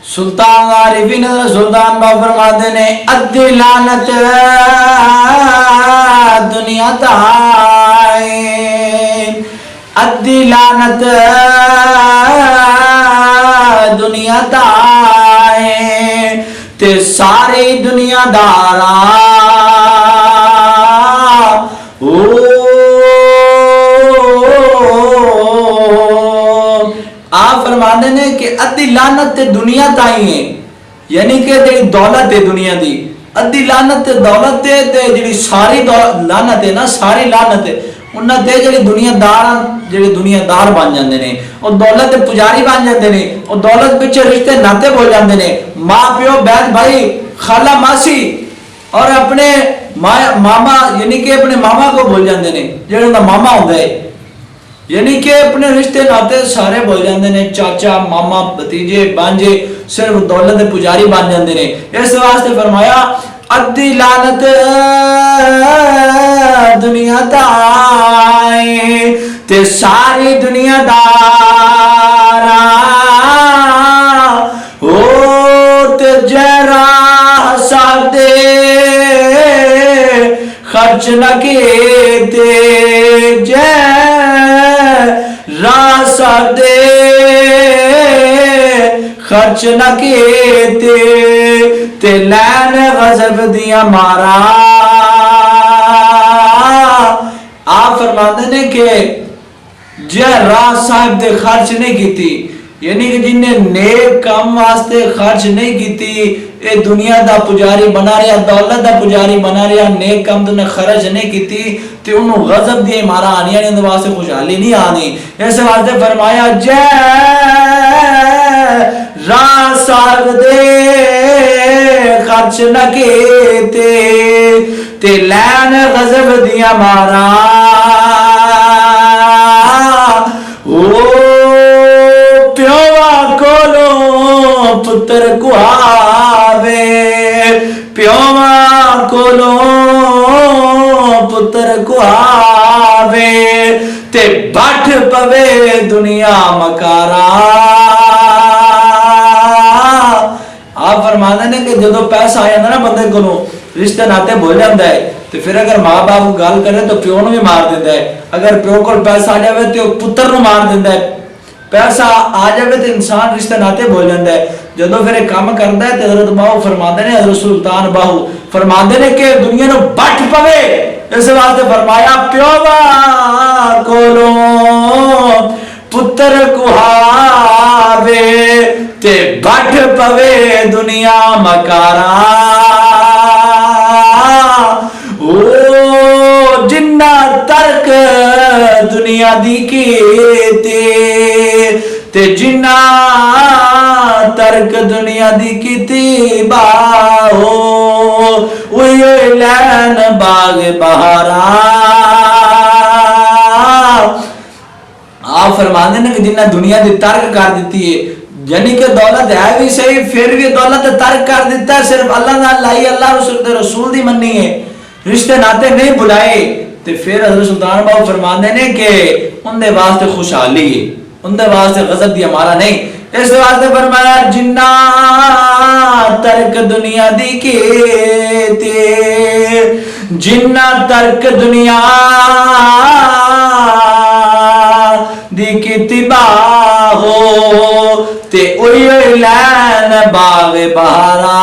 सुल्तान आरिफीन सुल्तान बाबा फरमाते ने अद्दी लानत दुनिया ताए, अद्दी लानत दुनिया ताए ते सारे दुनियादारा आप फरमाते ने कि अद्धी लानत दुनिया ताई है, यानी कि जेडी दौलत है दुनिया दी, अद्धी लानत दौलत है ते जेडी सारी लानत है ना, सारी लानत है उन्हां ते जेडे दुनियादार बन जाते हैं और दौलत के पुजारी बन जाते हैं और दौलत पिछे रिश्ते नाते बोल जाते हैं, माँ प्यो बहन भाई खाला मासी और अपने मामा यानी कि अपने मामा को भूल जाते हैं, जो उनका मामा होता है, यानी कि अपने रिश्ते नाते सारे भूल जाते हैं, चाचा मामा भतीजे भांजे सिर्फ दौलत के पुजारी बन जाते हैं। इस वास्ते फरमाया अद्धी लानत दुनिया ताए ते सारी दुनियादारा ओ ते जरा सादे खर्च न कीते, रासा दे खर्च न कीते ते लैन गज़ब दिया मारा। आप फरमाते ने कि जे राज साहब दे खर्च नहीं कीती, यानी कि जिन्हें नेक काम वास्ते खर्च नहीं कीती, ये दुनिया दा पुजारी बना रहा, दौलत दा पुजारी बना रहा, नेक काम तो खर्च नहीं कीती ते उन्होंने गज़ब दिए मारा आनी यानी उनके वास्ते खुशहाली नहीं आनी। इस वास्ते फरमाया जय रासाग दे खर्च न कीते ते लैन गज़ब दिया मारा। ओ प्योवा कोलो पुत्र कुआवे, प्योवा कोलो पुत्र कुआवे ते बठ पवे दुनिया मकारा। आप फरमाते ने कि जो पैसा आ जाता ना बंदे को रिश्ते नाते भूल जाता है, तो फिर अगर माँ बाप को गल करे तो प्यो भी मार देता है, अगर प्यो को पैसा आ जाए तो पुत्र मार देता है, पैसा आ जाए तो इंसान रिश्ते नाते भूल जाता है। जो फिर काम करता है तो हजरत बाहू फरमाते ने, हजरत सुल्तान बाहू फरमाते ने कि दुनिया को बठ पवे, इस वास्ते फरमाया प्योवा कोलो पुत्र कुहावे ते बठ पवे दुनिया मकारा। ओ जिन्ना तर्क दुनिया दी कीते ते जिन्ना तर्क दुनिया दी कीती बाहो उये लैन बाग बहारा। आप फरमाते ने कि जिन्ना दुनिया दी तर्क कर दी है, यानी कि दौलत है भी सही फिर भी दौलत तर्क कर दिता है, सिर्फ अल्लाह नाल लाई, अल्लाह रसूल दी मन्नी है, रिश्ते नाते नहीं बुलाए, तो फिर हजरत सुल्तान बाहू फरमाते ने कि उनके वास्ते खुशहाली है, उनके वास्ते गज़ब दी हमारा नहीं। इस वास्ते फरमाया जिन्ना तर्क दुनिया दी कीते, जिन्ना तर्क दुनिया दी कीती बाहो ते उई लैन बाग बहारा।